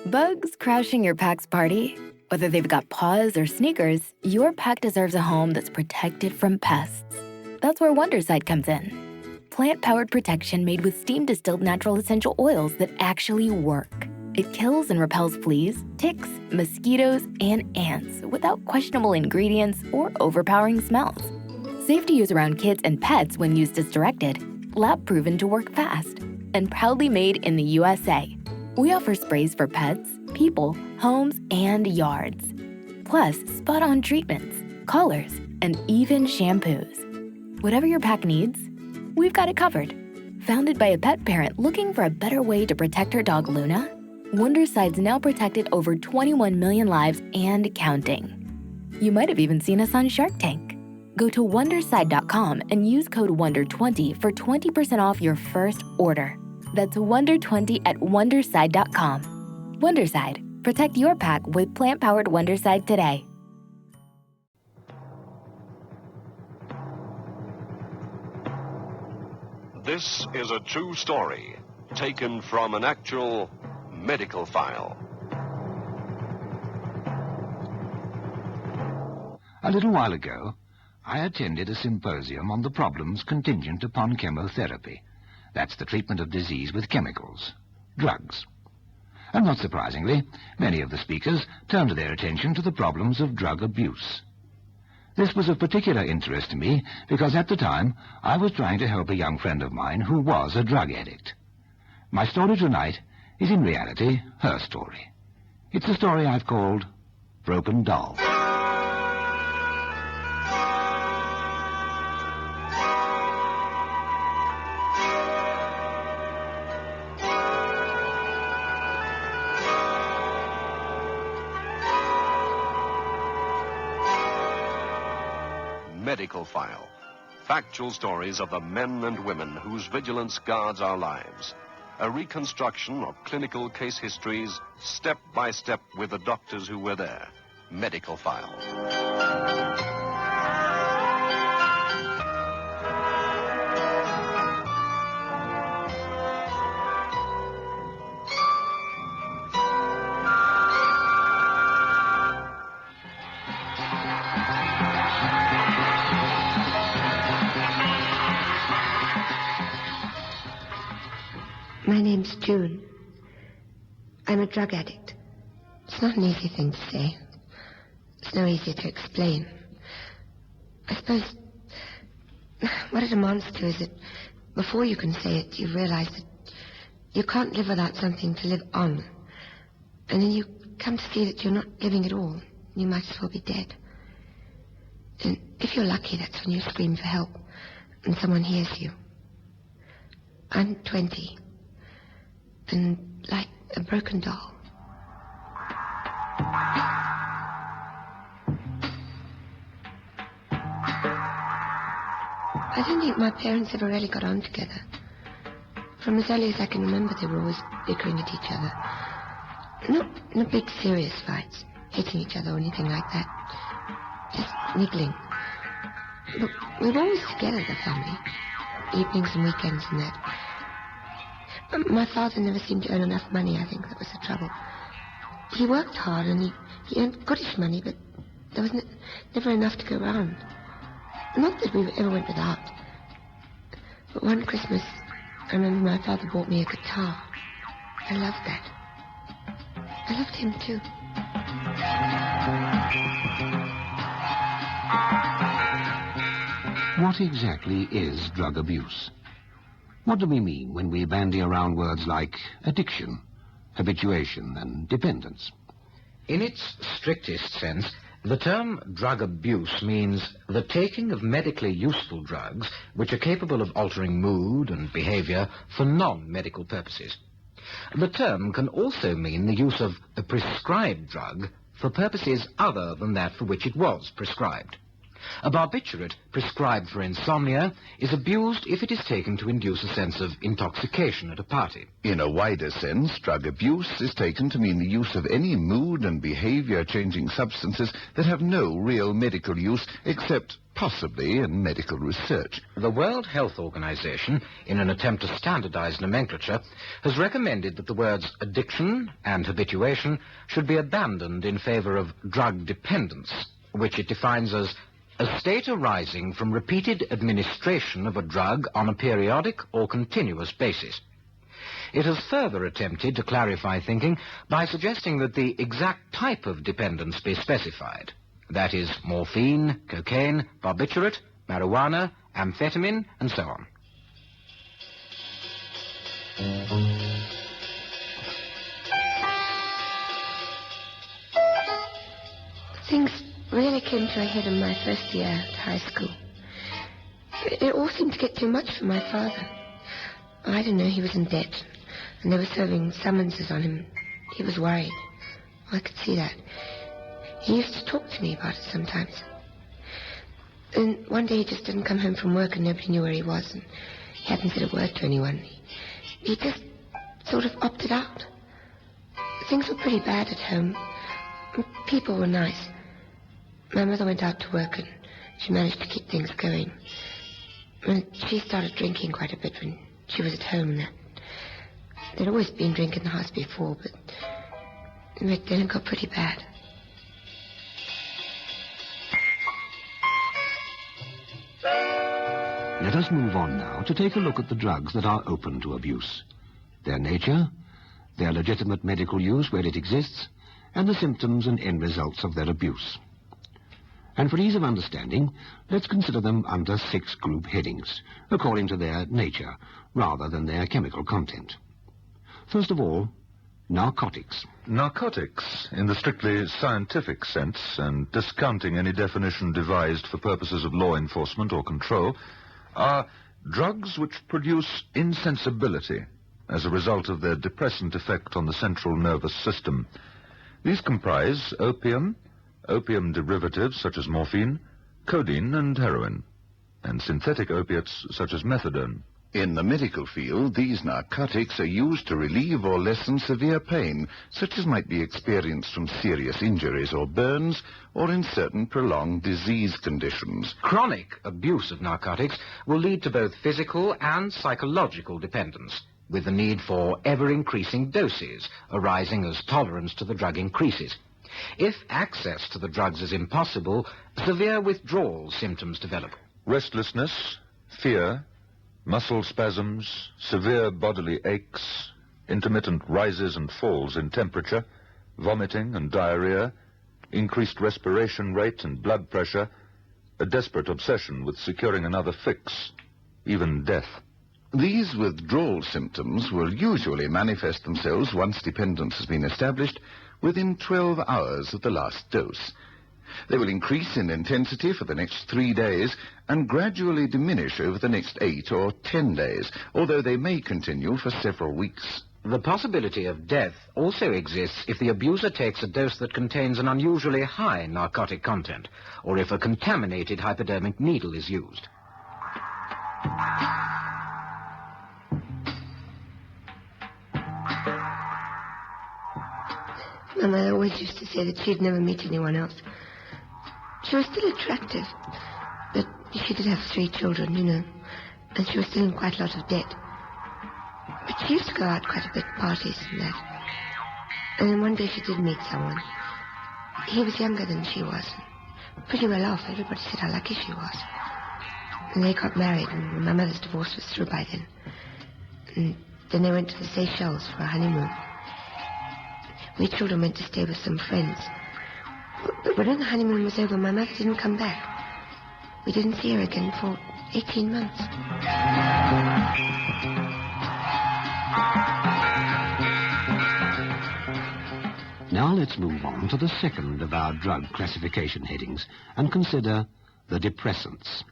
Bugs crashing your pack's party? Whether they've got paws or sneakers, your pack deserves a home that's protected from pests. That's where Wondercide comes in. Plant-powered protection made with steam-distilled natural essential oils that actually work. It kills and repels fleas, ticks, mosquitoes, and ants without questionable ingredients or overpowering smells. Safe to use around kids and pets when used as directed, lab-proven to work fast, and proudly made in the USA. We offer sprays for pets, people, homes, and yards. Plus, spot-on treatments, collars, and even shampoos. Whatever your pack needs, we've got it covered. Founded by a pet parent looking for a better way to protect her dog Luna, Wondercide's now protected over 21 million lives and counting. You might have even seen us on Shark Tank. Go to Wondercide.com and use code WONDER20 for 20% off your first order. That's WONDER20 at Wondercide.com. Wondercide. Protect your pack with plant-powered Wondercide today. This is a true story taken from an actual medical file. A little while ago, I attended a symposium on the problems contingent upon chemotherapy. That's the treatment of disease with chemicals, drugs. And not surprisingly, many of the speakers turned their attention to the problems of drug abuse. This was of particular interest to me because at the time I was trying to help a young friend of mine who was a drug addict. My story tonight is in reality her story. It's a story I've called Broken Doll. Medical File. Factual stories of the men and women whose vigilance guards our lives. A reconstruction of clinical case histories, step by step with the doctors who were there. Medical File. My name's June. I'm a drug addict. It's not an easy thing to say. It's no easier to explain. I suppose what it amounts to is that before you can say it, you realize that you can't live without something to live on. And then you come to see that you're not living at all. You might as well be dead. And if you're lucky, that's when you scream for help and someone hears you. I'm 20. And like a broken doll. I don't think my parents ever really got on together. From as early as I can remember, they were always bickering at each other. Not big serious fights, hitting each other or anything like that. Just niggling. But we were always together, the family. Evenings and weekends and that. My father never seemed to earn enough money, I think. That was the trouble. He worked hard and he earned goodish money, but there was never enough to go around. Not that we ever went without. But one Christmas, I remember my father bought me a guitar. I loved that. I loved him too. What exactly is drug abuse? What do we mean when we bandy around words like addiction, habituation, and dependence? In its strictest sense, the term drug abuse means the taking of medically useful drugs which are capable of altering mood and behavior for non-medical purposes. The term can also mean the use of a prescribed drug for purposes other than that for which it was prescribed. A barbiturate prescribed for insomnia is abused if it is taken to induce a sense of intoxication at a party. In a wider sense, drug abuse is taken to mean the use of any mood and behavior-changing substances that have no real medical use except possibly in medical research. The World Health Organization, in an attempt to standardize nomenclature, has recommended that the words addiction and habituation should be abandoned in favor of drug dependence, which it defines as a state arising from repeated administration of a drug on a periodic or continuous basis. It has further attempted to clarify thinking by suggesting that the exact type of dependence be specified. That is, morphine, cocaine, barbiturate, marijuana, amphetamine, and so on. Things really came to a head in my first year at high school. It all seemed to get too much for my father. I didn't know he was in debt, and they were serving summonses on him. He was worried. I could see that. He used to talk to me about it sometimes. And one day he just didn't come home from work and nobody knew where he was, and he hadn't said a word to anyone. He just sort of opted out. Things were pretty bad at home. People were nice. My mother went out to work and she managed to keep things going. And she started drinking quite a bit when she was at home and that. There'd always been drink in the house before, but then it got pretty bad. Let us move on now to take a look at the drugs that are open to abuse. Their nature, their legitimate medical use where it exists, and the symptoms and end results of their abuse. And for ease of understanding, let's consider them under 6 group headings, according to their nature, rather than their chemical content. First of all, narcotics. Narcotics, in the strictly scientific sense, and discounting any definition devised for purposes of law enforcement or control, are drugs which produce insensibility as a result of their depressant effect on the central nervous system. These comprise opium, opium derivatives such as morphine, codeine and heroin, and synthetic opiates such as methadone. In the medical field, these narcotics are used to relieve or lessen severe pain, such as might be experienced from serious injuries or burns, or in certain prolonged disease conditions. Chronic abuse of narcotics will lead to both physical and psychological dependence, with the need for ever-increasing doses arising as tolerance to the drug increases. If access to the drugs is impossible, severe withdrawal symptoms develop. Restlessness, fear, muscle spasms, severe bodily aches, intermittent rises and falls in temperature, vomiting and diarrhea, increased respiration rate and blood pressure, a desperate obsession with securing another fix, even death. These withdrawal symptoms will usually manifest themselves once dependence has been established within 12 hours of the last dose. They will increase in intensity for the next 3 days and gradually diminish over the next 8 or 10 days, although they may continue for several weeks. The possibility of death also exists if the abuser takes a dose that contains an unusually high narcotic content, or if a contaminated hypodermic needle is used. Mama always used to say that she'd never meet anyone else. She was still attractive, but she did have 3 children, you know, and she was still in quite a lot of debt. But she used to go out quite a bit, parties and that. And then one day she did meet someone. He was younger than she was, pretty well off. Everybody said how lucky she was. And they got married, and my mother's divorce was through by then. And then they went to the Seychelles for a honeymoon. We children went to stay with some friends. But when the honeymoon was over, my mother didn't come back. We didn't see her again for 18 months. Now let's move on to the second of our drug classification headings and consider the depressants.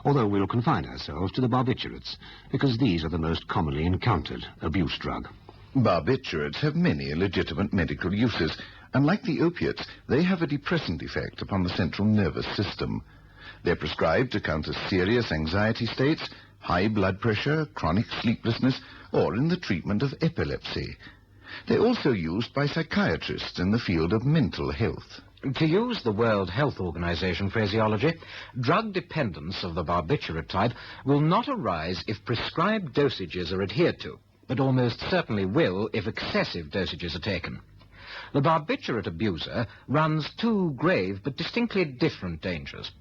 Although we'll confine ourselves to the barbiturates, because these are the most commonly encountered abuse drug. Barbiturates have many legitimate medical uses, and like the opiates, they have a depressant effect upon the central nervous system. They're prescribed to counter serious anxiety states, high blood pressure, chronic sleeplessness, or in the treatment of epilepsy. They're also used by psychiatrists in the field of mental health. To use the World Health Organization phraseology, drug dependence of the barbiturate type will not arise if prescribed dosages are adhered to, but almost certainly will if excessive dosages are taken. The barbiturate abuser runs two grave but distinctly different dangers.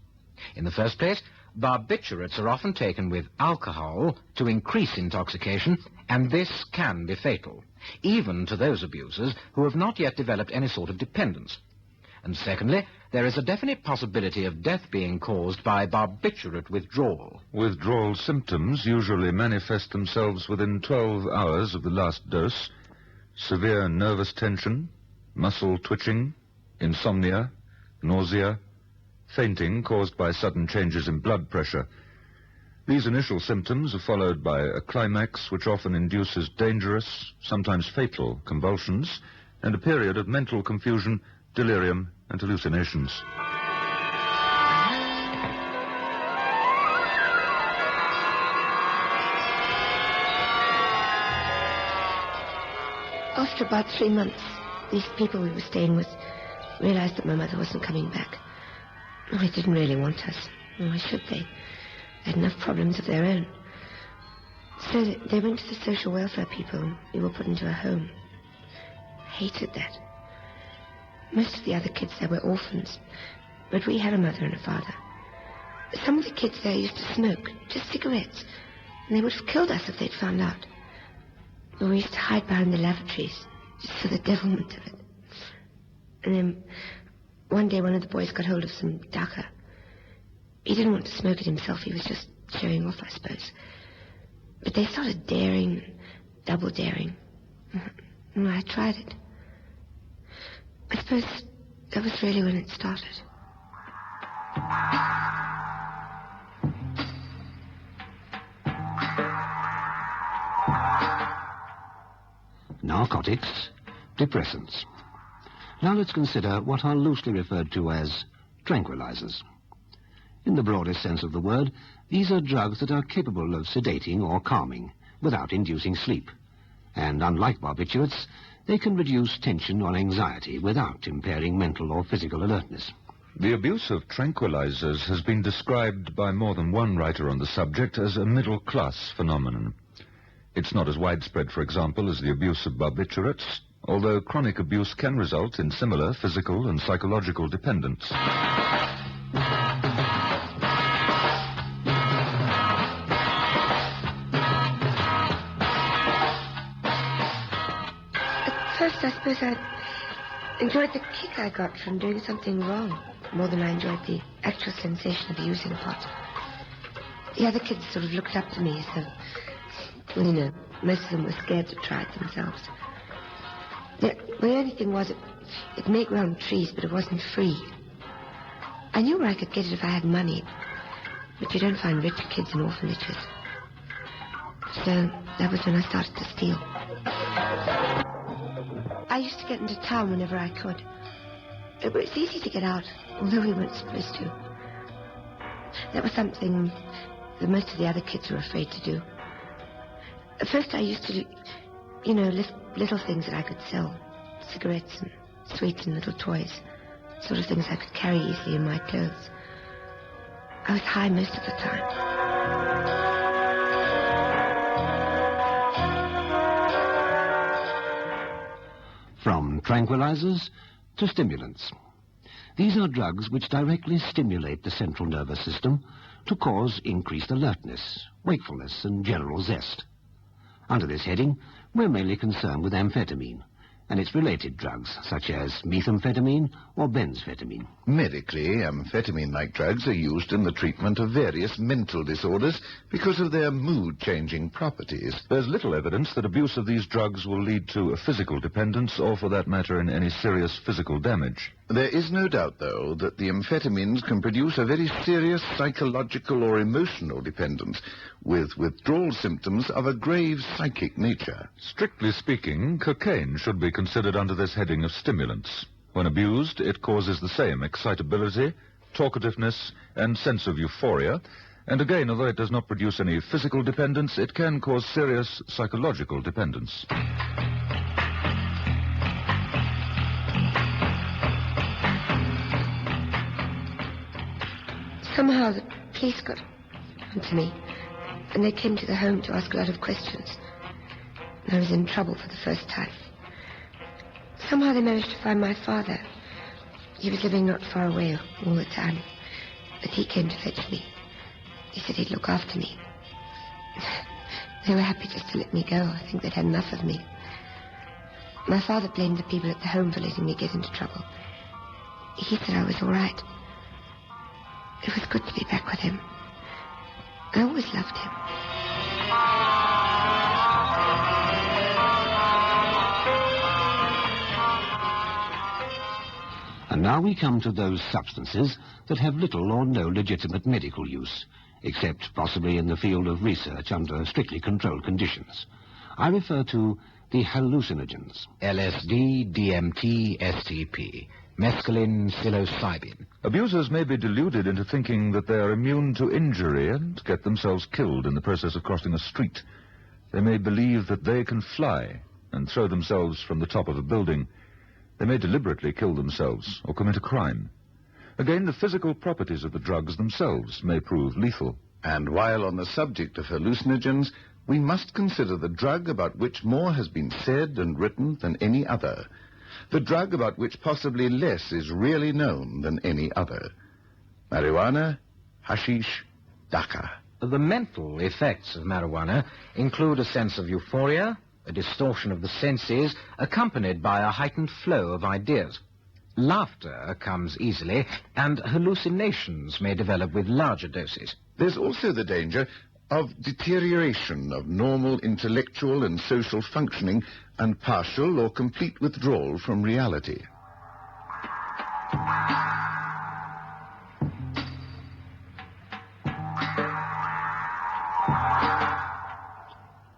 In the first place, barbiturates are often taken with alcohol to increase intoxication, and this can be fatal, even to those abusers who have not yet developed any sort of dependence. And secondly, there is a definite possibility of death being caused by barbiturate withdrawal. Withdrawal symptoms usually manifest themselves within 12 hours of the last dose. Severe nervous tension, muscle twitching, insomnia, nausea, fainting caused by sudden changes in blood pressure. These initial symptoms are followed by a climax which often induces dangerous, sometimes fatal, convulsions and a period of mental confusion, delirium and hallucinations. After about 3 months, these people we were staying with realized that my mother wasn't coming back. They didn't really want us. Why should they? They had enough problems of their own. So they went to the social welfare people and we were put into a home. I hated that. Most of the other kids there were orphans, but we had a mother and a father. Some of the kids there used to smoke, just cigarettes, and they would have killed us if they'd found out. But we used to hide behind the lavatories, just for the devilment of it. And then one day one of the boys got hold of some dhaka. He didn't want to smoke it himself, he was just showing off, I suppose. But they started daring, double daring. And I tried it. I suppose that was really when it started. Narcotics, depressants. Now let's consider what are loosely referred to as tranquilizers. In the broadest sense of the word, these are drugs that are capable of sedating or calming without inducing sleep. And unlike barbiturates, they can reduce tension or anxiety without impairing mental or physical alertness. The abuse of tranquilizers has been described by more than one writer on the subject as a middle-class phenomenon. It's not as widespread, for example, as the abuse of barbiturates, although chronic abuse can result in similar physical and psychological dependence. First, I suppose I enjoyed the kick I got from doing something wrong more than I enjoyed the actual sensation of using a pot. The other kids sort of looked up to me as though, well, you know, most of them were scared to try it themselves. The only thing was it may grow on trees, but it wasn't free. I knew where I could get it if I had money, but you don't find rich kids in orphanages. So that was when I started to steal. I used to get into town whenever I could. It was easy to get out, although we weren't supposed to. That was something that most of the other kids were afraid to do. At first I used to do, you know, little things that I could sell. Cigarettes and sweets and little toys. Sort of things I could carry easily in my clothes. I was high most of the time. From tranquilizers to stimulants. These are drugs which directly stimulate the central nervous system to cause increased alertness, wakefulness, and general zest. Under this heading, we're mainly concerned with amphetamine and its related drugs, such as methamphetamine or benzphetamine. Medically, amphetamine-like drugs are used in the treatment of various mental disorders because of their mood-changing properties. There's little evidence that abuse of these drugs will lead to a physical dependence or, for that matter, in any serious physical damage. There is no doubt, though, that the amphetamines can produce a very serious psychological or emotional dependence, with withdrawal symptoms of a grave psychic nature. Strictly speaking, cocaine should be considered under this heading of stimulants. When abused, it causes the same excitability, talkativeness, and sense of euphoria. And again, although it does not produce any physical dependence, it can cause serious psychological dependence. Somehow the police got onto me, and they came to the home to ask a lot of questions. And I was in trouble for the first time. Somehow they managed to find my father. He was living not far away all the time, and he came to fetch me. He said he'd look after me. They were happy just to let me go. I think they'd had enough of me. My father blamed the people at the home for letting me get into trouble. He said I was all right. It was good to be back with him. I always loved him. And now we come to those substances that have little or no legitimate medical use, except possibly in the field of research under strictly controlled conditions. I refer to the hallucinogens. LSD, DMT, STP, mescaline, psilocybin. Abusers may be deluded into thinking that they are immune to injury and get themselves killed in the process of crossing a street. They may believe that they can fly and throw themselves from the top of a building. They may deliberately kill themselves or commit a crime. Again, the physical properties of the drugs themselves may prove lethal. And while on the subject of hallucinogens, we must consider the drug about which more has been said and written than any other. The drug about which possibly less is really known than any other. Marijuana, hashish, daca. The mental effects of marijuana include a sense of euphoria, a distortion of the senses, accompanied by a heightened flow of ideas. Laughter comes easily, and hallucinations may develop with larger doses. There's also the danger of deterioration of normal intellectual and social functioning and partial or complete withdrawal from reality.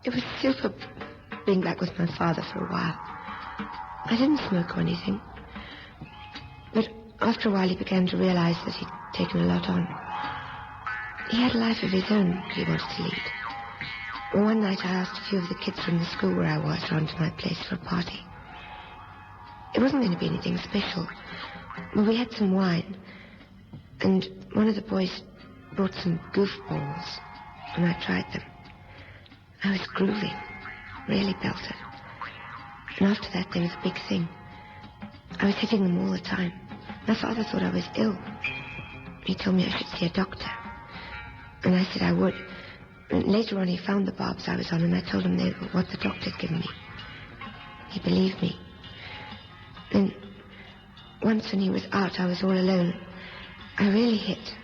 It was super being back with my father for a while. I didn't smoke or anything. But after a while he began to realize that he'd taken a lot on. He had a life of his own he wanted to lead. One night I asked a few of the kids from the school where I was round to my place for a party. It wasn't going to be anything special. But we had some wine, and one of the boys brought some goofballs, and I tried them. I was grooving, really belted. And after that there was a big thing. I was hitting them all the time. My father thought I was ill. He told me I should see a doctor. And I said I would. And later on he found the barbs I was on, and I told him they were what the doctor had given me. He believed me. Then, once when he was out, I was all alone. I really hit.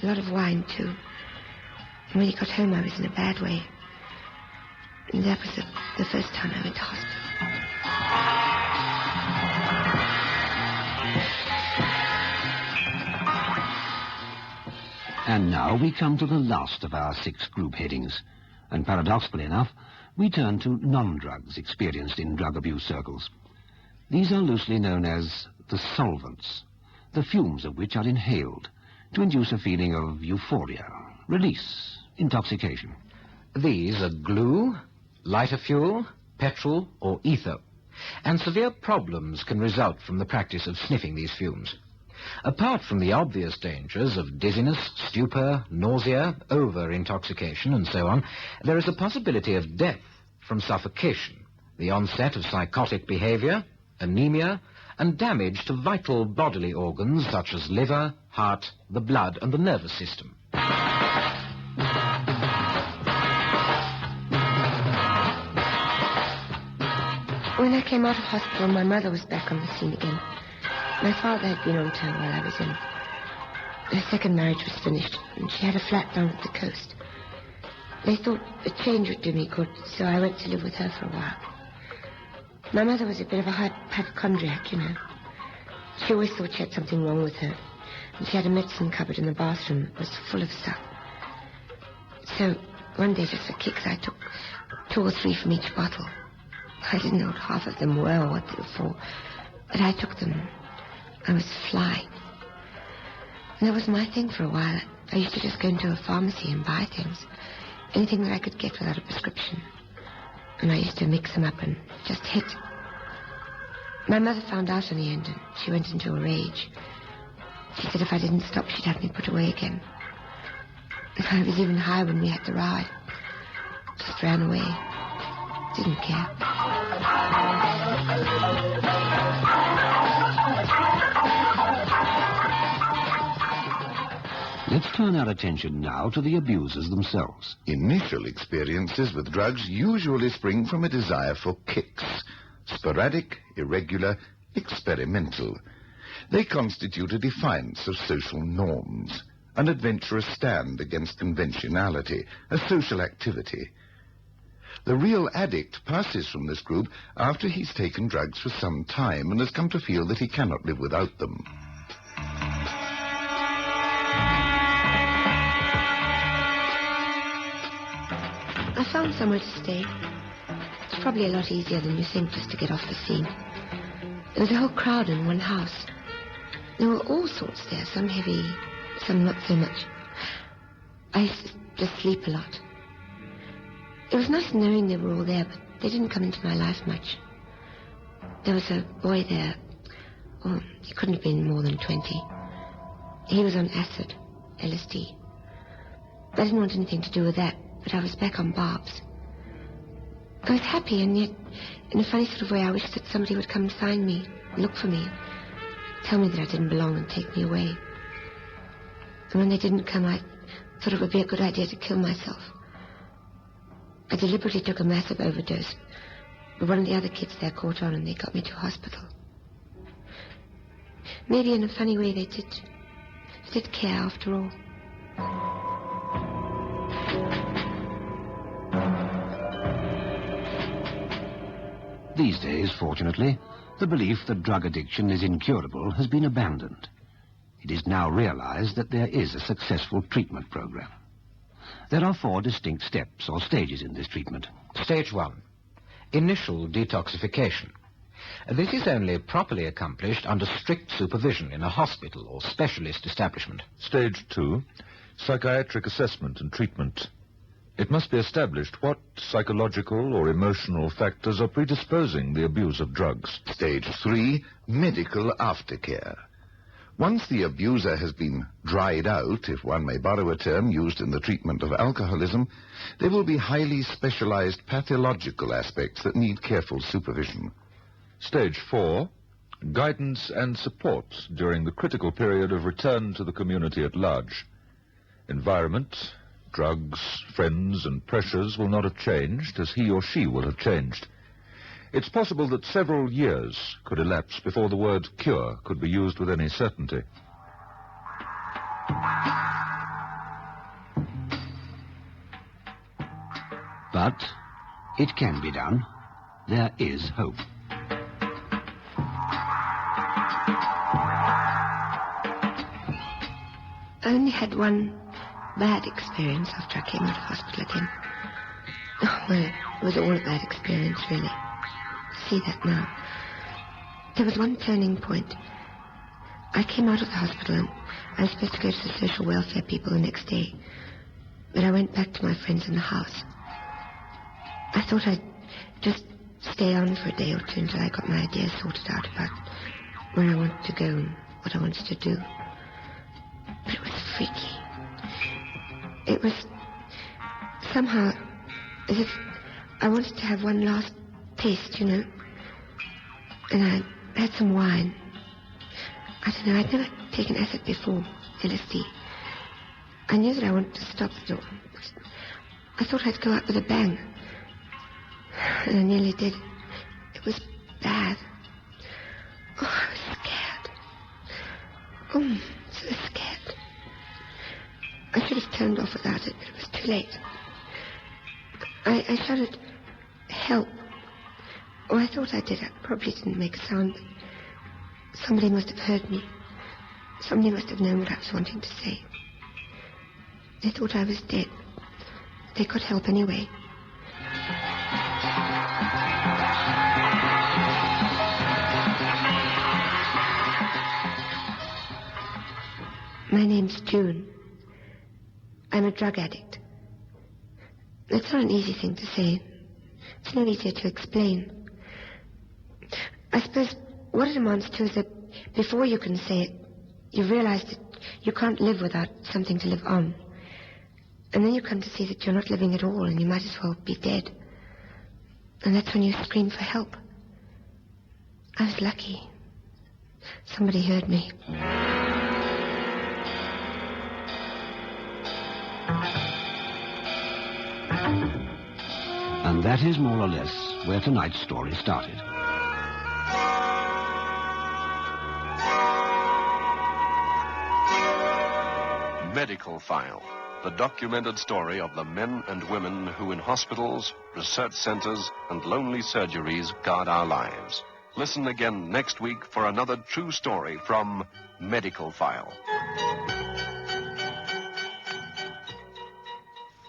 A lot of wine, too. And when he got home, I was in a bad way. And that was the first time I went to hospital. And now we come to the last of our 6 group headings. And paradoxically enough, we turn to non-drugs experienced in drug abuse circles. These are loosely known as the solvents, the fumes of which are inhaled to induce a feeling of euphoria, release, intoxication. These are glue, lighter fuel, petrol, or ether. And severe problems can result from the practice of sniffing these fumes. Apart from the obvious dangers of dizziness, stupor, nausea, over-intoxication, and so on, there is a possibility of death from suffocation, the onset of psychotic behavior, anemia, and damage to vital bodily organs such as liver, heart, the blood, and the nervous system. When I came out of hospital, my mother was back on the scene again. My father had been on tour while I was in. Her second marriage was finished, and she had a flat down at the coast. They thought a change would do me good, so I went to live with her for a while. My mother was a bit of a hypochondriac, you know. She always thought she had something wrong with her, and she had a medicine cupboard in the bathroom that was full of stuff. So, one day, just for kicks, I took 2 or 3 from each bottle. I didn't know what half of them were or what they were for, but I took them. I was flying. And that was my thing for a while. I used to just go into a pharmacy and buy things. Anything that I could get without a prescription. And I used to mix them up and just hit. My mother found out in the end, and she went into a rage. She said if I didn't stop, she'd have me put away again. And I was even high when we had to ride. Just ran away. Didn't care. Let's turn our attention now to the abusers themselves. Initial experiences with drugs usually spring from a desire for kicks. Sporadic, irregular, experimental. They constitute a defiance of social norms, an adventurous stand against conventionality, a social activity. The real addict passes from this group after he's taken drugs for some time and has come to feel that he cannot live without them. I found somewhere to stay. It's probably a lot easier than you think just to get off the scene. There was a whole crowd in one house. There were all sorts there, some heavy, some not so much. I used to just sleep a lot. It was nice knowing they were all there, but they didn't come into my life much. There was a boy there. Oh, he couldn't have been more than 20. He was on acid, LSD. I didn't want anything to do with that, but I was back on barbs. I was happy, and yet, in a funny sort of way, I wished that somebody would come and find me, look for me, tell me that I didn't belong and take me away. And when they didn't come, I thought it would be a good idea to kill myself. I deliberately took a massive overdose, but one of the other kids there caught on and they got me to hospital. Maybe in a funny way they did care after all. These days, fortunately, the belief that drug addiction is incurable has been abandoned. It is now realized that there is a successful treatment program. There are 4 distinct steps or stages in this treatment. Stage 1. Initial detoxification. This is only properly accomplished under strict supervision in a hospital or specialist establishment. Stage 2. Psychiatric assessment and treatment. It must be established what psychological or emotional factors are predisposing the abuse of drugs. Stage 3, medical aftercare. Once the abuser has been dried out, if one may borrow a term used in the treatment of alcoholism, there will be highly specialized pathological aspects that need careful supervision. Stage 4. Guidance and support during the critical period of return to the community at large. Environment, drugs, friends, and pressures will not have changed as he or she will have changed. It's possible that several years could elapse before the word cure could be used with any certainty. But it can be done. There is hope. I only had one bad experience after I came out of hospital again. Oh, well, it was all a bad experience, really. I see that now. There was one turning point. I came out of the hospital and I was supposed to go to the social welfare people the next day. But I went back to my friends in the house. I thought I'd just stay on for a day or two until I got my ideas sorted out about where I wanted to go and what I wanted to do. But it was freaky. It was somehow as if I wanted to have one last taste, you know. And I had some wine. I don't know, I'd never taken acid before, LSD. I knew that I wanted to stop it all. I thought I'd go out with a bang. And I nearly did. It was bad. Oh, I was scared. Oh, so scared. I should have turned off without it, but it was too late. I shouted, help. Oh, I thought I did. I probably didn't make a sound, but somebody must have heard me. Somebody must have known what I was wanting to say. They thought I was dead. They could help anyway. My name's June. I'm a drug addict. It's not an easy thing to say. It's no easier to explain. I suppose what it amounts to is that before you can say it, you realize that you can't live without something to live on. And then you come to see that you're not living at all and you might as well be dead. And that's when you scream for help. I was lucky. Somebody heard me. And that is more or less where tonight's story started. Medical File, the documented story of the men and women who in hospitals, research centers, and lonely surgeries guard our lives. Listen again next week for another true story from Medical File.